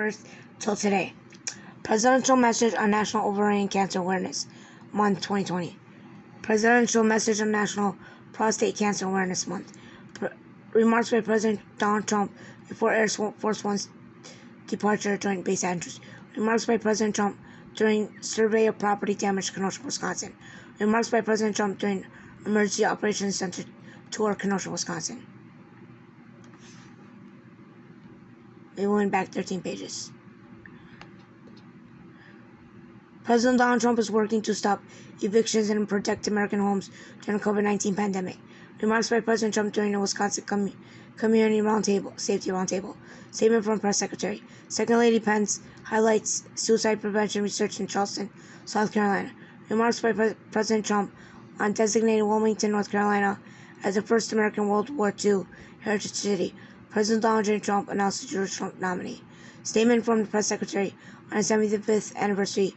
Earth till today. Presidential message on National Ovarian Cancer Awareness Month 2020. Presidential message on National Prostate Cancer Awareness Month. Remarks by President Donald Trump before Air Force One's departure Joint Base Andrews. Remarks by President Trump during survey of property damage, Kenosha, Wisconsin. Remarks by President Trump during Emergency Operations Center tour, Kenosha, Wisconsin. We went back 13 pages. President Donald Trump is working to stop evictions and protect American homes during the COVID-19 pandemic. Remarks by President Trump during the Wisconsin Community Safety Roundtable. Statement from Press Secretary. Second Lady Pence highlights suicide prevention research in Charleston, South Carolina. Remarks by President Trump on designating Wilmington, North Carolina as the first American World War II heritage city. President Donald J. Trump announced the George Trump nominee. Statement from the Press Secretary on the 75th anniversary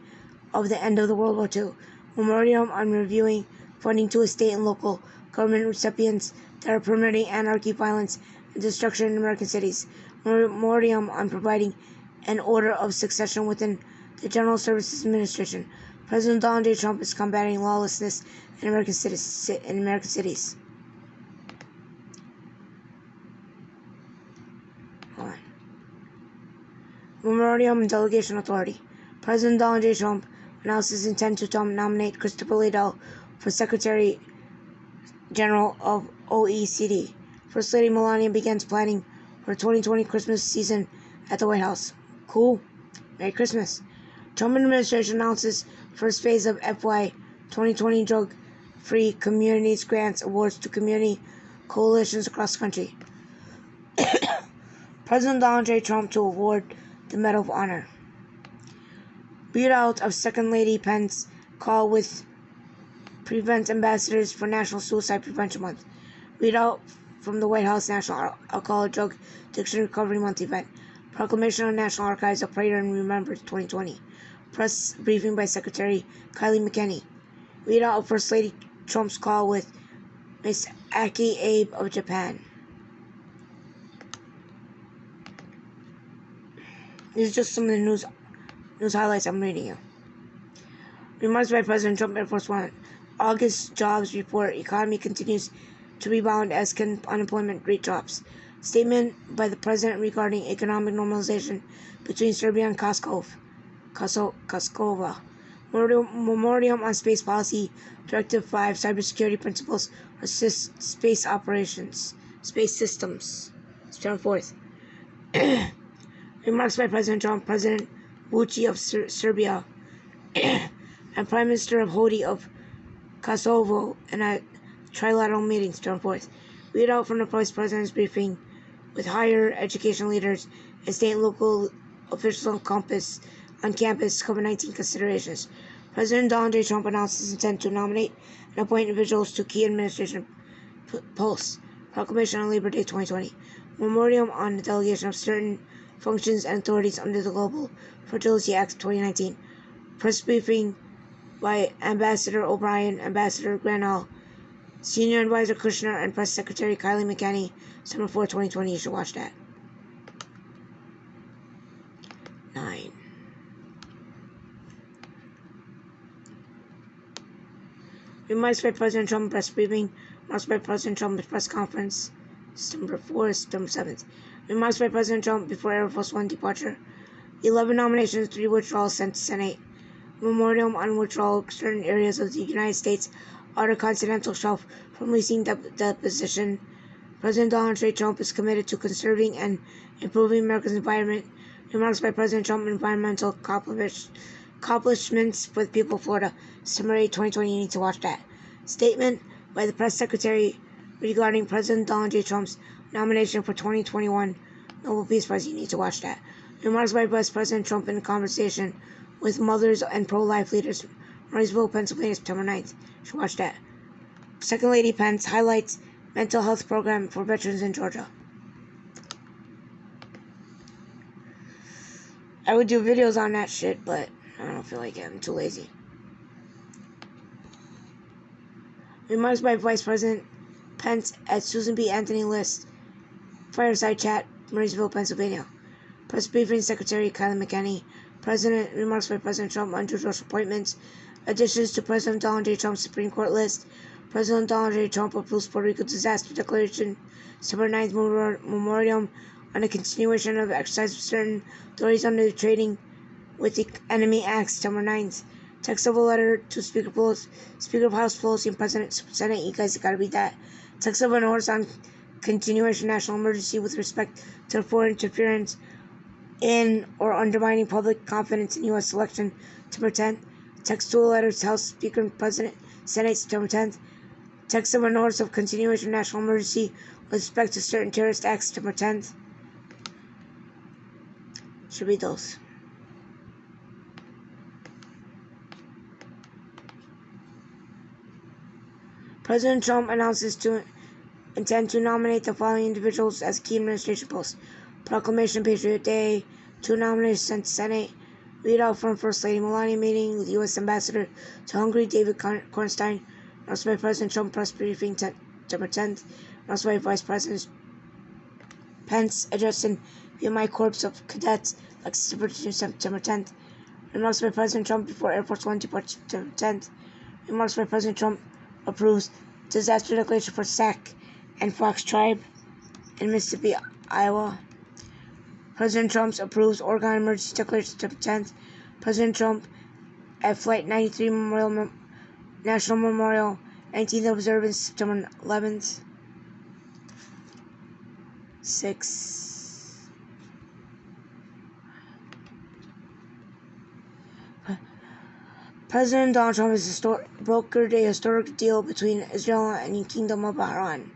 of the end of the World War II. Memoriam on reviewing funding to state and local government recipients that are permitting anarchy, violence, and destruction in American cities. Memoriam on providing an order of succession within the General Services Administration. President Donald J. Trump is combating lawlessness in American cities. Memoriam and Delegation Authority. President Donald J. Trump announced his intent to nominate Christopher Liddell for Secretary General of OECD. First Lady Melania begins planning for the 2020 Christmas season at the White House. Cool. Merry Christmas. Trump administration announces first phase of FY 2020 drug-free communities grants awards to community coalitions across the country. President Donald J. Trump to award the Medal of Honor. Readout of Second Lady Pence call with Prevent Ambassadors for National Suicide Prevention Month. Readout from the White House National Alcohol Drug Addiction Recovery Month event. Proclamation on National Archives of Prayer and Remembrance 2020. Press briefing by Secretary Kylie McEnany. Readout of First Lady Trump's call with Ms. Aki Abe of Japan. These are just some of the news highlights I'm reading you. Remarks by President Trump, Air Force One. August jobs report. Economy continues to rebound as unemployment rate drops. Statement by the President regarding economic normalization between Serbia and Kosovo. Memoriam on Space Policy. Directive 5. Cybersecurity Principles Assist Space Operations. Space Systems. September 4th. Remarks by President Trump, President Vučić of Serbia, and Prime Minister of Hodi of Kosovo in a trilateral meeting, September 4th. Readout from the Vice President's briefing with higher education leaders and state and local officials on campus COVID-19 considerations. President Donald J. Trump announced his intent to nominate and appoint individuals to key administration posts. Proclamation on Labor Day 2020. Memoriam on the delegation of certain functions and authorities under the Global Fertility Act 2019. Press briefing by Ambassador O'Brien, Ambassador Granell, Senior Advisor Kushner, and Press Secretary Kylie McEnany, September 4, 2020. You should watch that. 9. Remarks by President Trump, press briefing. Remarks by President Trump, press conference, September 4th, September 7th. Remarks by President Trump before Air Force One departure. 11 nominations, 3 withdrawals sent to Senate. Memoriam on withdrawal certain areas of the United States outer continental shelf from leasing deposition. President Donald J. Trump is committed to conserving and improving America's environment. Remarks by President Trump, environmental accomplishments for the people of Florida. September 8, 2020. You need to watch that. Statement by the Press Secretary regarding President Donald J. Trump's nomination for 2021 Nobel Peace Prize. You need to watch that. Remarks by Vice President Trump in a conversation with mothers and pro-life leaders. Marysville, Pennsylvania, September 9th. You should watch that. Second Lady Pence highlights mental health program for veterans in Georgia. I would do videos on that shit, but I don't feel like it. I'm too lazy. Remarks by Vice President Pence at Susan B. Anthony List Fireside Chat, Marysville, Pennsylvania. Press briefing, Secretary Kylie McEnany. President remarks by President Trump on judicial appointments. Additions to President Donald J. Trump's Supreme Court list. President Donald J. Trump approves Puerto Rico disaster declaration. September 9th memoriam on the continuation of exercise of certain authorities under the Trading with the Enemy Act. September 9th. Text of a letter to Speaker of House Pelosi and President Senate. You guys gotta read that. Text of an order on continuation of national emergency with respect to foreign interference in or undermining public confidence in U.S. election. September 10th. Text to a letter to House Speaker and President Senate. September 10th. Text of an order of continuation of national emergency with respect to certain terrorist acts. September 10th. Should read those. President Trump announces to intend to nominate the following individuals as key administration posts. Proclamation Patriot Day. 2 nominations sent to Senate. Readout from First Lady Melania meeting with U.S. Ambassador to Hungary David Cornstein. Announced by President Trump press briefing September 10th. Announced by Vice President Pence addressing VMI Corps of Cadets Lexington, Virginia, September 10th. Remarks by President Trump before Air Force One departure September 10th. Remarks by President Trump approves disaster declaration for Sac and Fox Tribe in Mississippi, Iowa. President Trump approves Oregon emergency declaration September 10th. President Trump at Flight 93 National Memorial 19th observance September 11th. 6. President Donald Trump has brokered a historic deal between Israel and the Kingdom of Bahrain.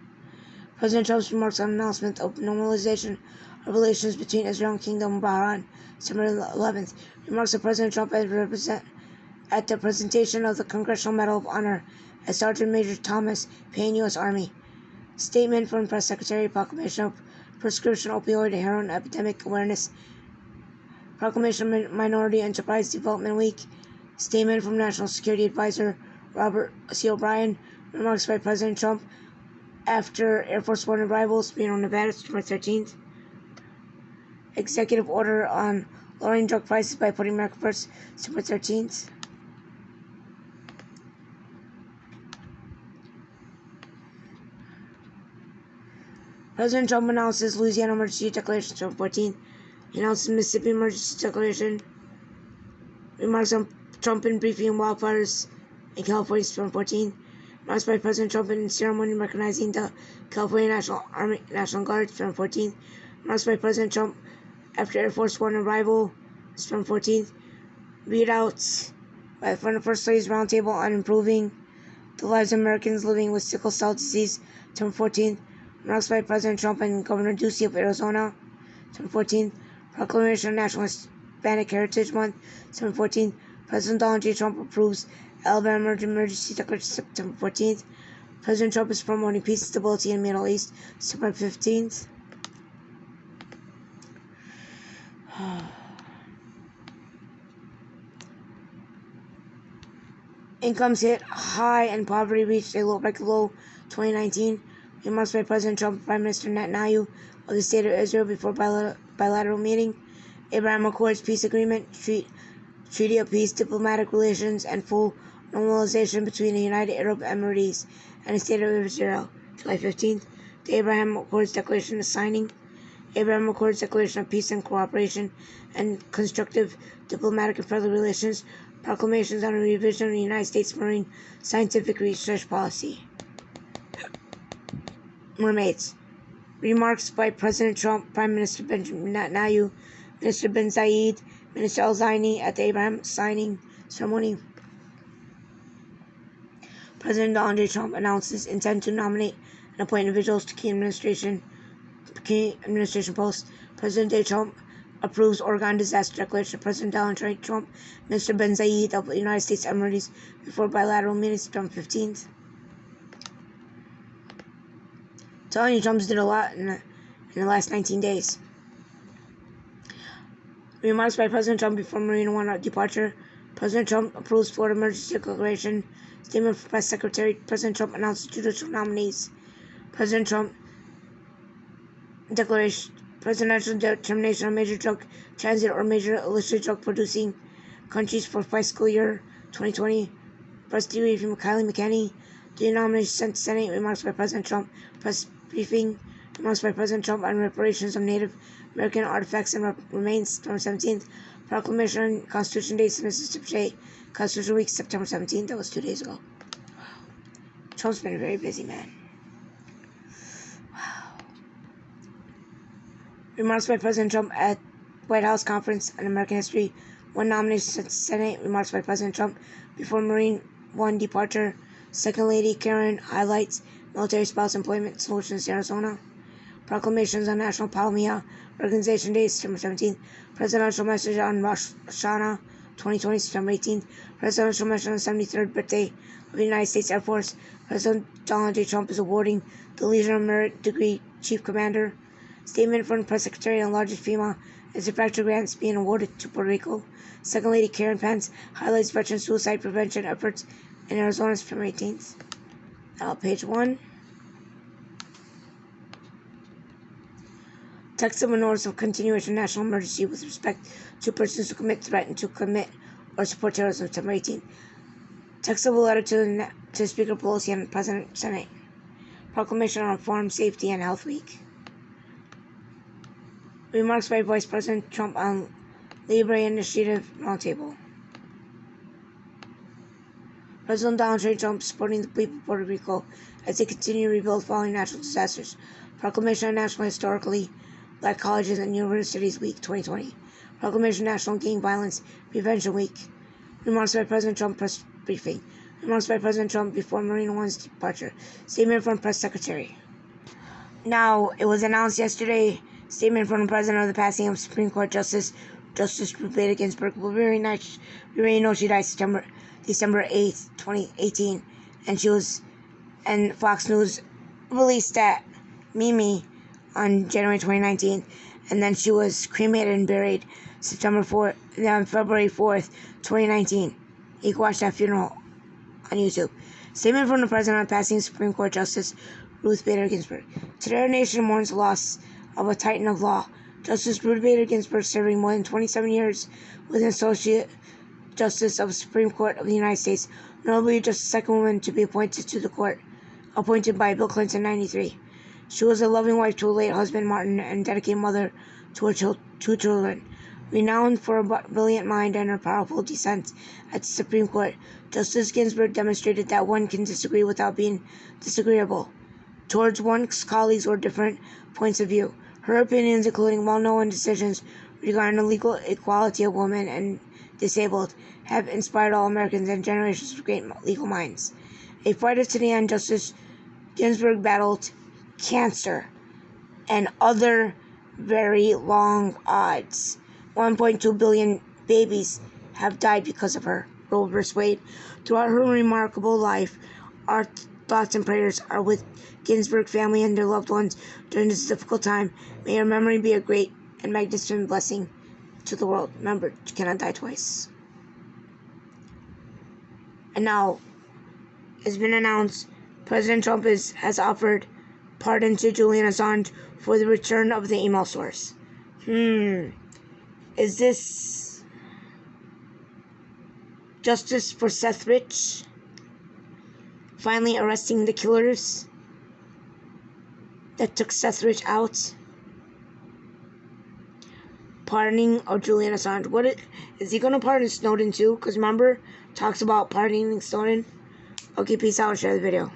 President Trump's remarks on announcement of normalization of relations between Israel and Kingdom of Bahrain, September 11th. Remarks of President Trump at the presentation of the Congressional Medal of Honor as Sergeant Major Thomas Paine, U.S. Army. Statement from Press Secretary. Proclamation of Prescription Opioid Heroin Epidemic Awareness. Proclamation of Minority Enterprise Development Week. Statement from National Security Advisor Robert C. O'Brien. Remarks by President Trump after Air Force One arrivals, Reno, Nevada, September 13th. Executive order on lowering drug prices by putting America first, September 13th. President Trump announces Louisiana emergency declaration September 14th. He announces Mississippi emergency declaration. Remarks on Trump in briefing on wildfires in California September 14th. Remarks by President Trump in ceremony recognizing the California National Guard September 14th. Remarks by President Trump after Air Force One arrival September 14th. Readouts from the First Lady's Roundtable on improving the lives of Americans living with sickle cell disease September 14th. Remarks by President Trump and Governor Ducey of Arizona September 14th. Proclamation of National Hispanic Heritage Month September 14th. President Donald J. Trump approves Alabama emergency declaration September 14th. President Trump is promoting peace and stability in the Middle East September 15th. Incomes hit high and poverty reached a record low 2019. Remarks by President Trump and Prime Minister Netanyahu of the State of Israel before bilateral meeting. Abraham Accords peace agreement, treaty of peace, diplomatic relations, and full normalization between the United Arab Emirates and the State of Israel. July 15th. The Abraham Accords declaration of signing. Abraham Accords declaration of peace and cooperation and constructive diplomatic and friendly relations. Proclamations on a revision of the United States Marine Scientific Research Policy. Mermaids. Remarks by President Trump, Prime Minister Benjamin Netanyahu, Minister Ben Zayed, Minister Al-Zaini at the Abraham signing ceremony. President Donald J. Trump announces intent to nominate and appoint individuals to key administration posts. President J. Trump approves Oregon disaster declaration. President Donald J. Trump, Minister Ben Zayed of the United States Emirates before bilateral meeting September 15th. Telling you, Trump's did a lot in the last 19 days. Remarks by President Trump before Marine One departure. President Trump approves Florida emergency declaration. Statement from Press Secretary. President Trump announces judicial nominees. President Trump presidential determination on major drug transit or major illicit drug producing countries for fiscal year 2020. Press debriefing Kylie McKinney. The nomination sent to Senate. Remarks by President Trump. Press briefing. Remarks by President Trump on reparations of Native American artifacts and remains, September 17th. Proclamation on Constitution Day, Mississippi State. Constitution Week, September 17th. That was 2 days ago. Trump's been a very busy man. Wow. Remarks by President Trump at White House Conference on American History. One nomination sent to Senate. Remarks by President Trump before Marine One departure. Second Lady Karen highlights military spouse employment solutions in Arizona. Proclamations on National Palmyra Organization Day, September 17th. Presidential message on Rosh Hashanah 2020, September 18th. Presidential message on the 73rd birthday of the United States Air Force. President Donald J. Trump is awarding the Legion of Merit Degree Chief Commander. Statement from the Press Secretary on largest FEMA infrastructure grants being awarded to Puerto Rico. Second Lady Karen Pence highlights veteran suicide prevention efforts in Arizona, September 18th. Page 1. Text of a notice of continuation of national emergency with respect to persons who commit, threaten to commit, or support terrorism, September 18th. Text of a letter to Speaker Pelosi and President Senate. Proclamation on Farm Safety and Health Week. Remarks by Vice President Trump on Libre Initiative Roundtable. President Donald J. Trump supporting the people of Puerto Rico as they continue to rebuild following natural disasters. Proclamation on National Historically Black Colleges and Universities Week 2020. Proclamation National Gang Violence Prevention Week. Remarks by President Trump press briefing. Remarks by President Trump before Marine One's departure. Statement from Press Secretary. Now, it was announced yesterday, statement from the President of the passing of Supreme Court Justice Ruth Bader Ginsburg. We already know she died December 8th, 2018, and Fox News released that Mimi on January 2019, and then she was cremated and buried February 4th, 2019. You can watch that funeral on YouTube. Statement from the President on passing Supreme Court Justice Ruth Bader Ginsburg. Today our nation mourns the loss of a titan of law. Justice Ruth Bader Ginsburg, serving more than 27 years with an Associate Justice of the Supreme Court of the United States, notably just the second woman to be appointed to the court, appointed by Bill Clinton in 1993. She was a loving wife to her late husband Martin and dedicated mother to her two children. Renowned for her brilliant mind and her powerful dissent at the Supreme Court, Justice Ginsburg demonstrated that one can disagree without being disagreeable towards one's colleagues or different points of view. Her opinions, including well-known decisions regarding the legal equality of women and disabled, have inspired all Americans and generations of great legal minds. A fighter to the end, Justice Ginsburg battled cancer and other very long odds. 1.2 billion babies have died because of her. Roe v. Wade. Throughout her remarkable life, our thoughts and prayers are with Ginsburg family and their loved ones during this difficult time. May her memory be a great and magnificent blessing to the world. Remember, you cannot die twice. And now, it's been announced, President Trump has offered pardon to Julian Assange for the return of the email source. Is this justice for Seth Rich? Finally arresting the killers that took Seth Rich out? Pardoning of Julian Assange. Is he going to pardon Snowden too? Because remember, talks about pardoning Snowden. Okay, peace out. Share the video.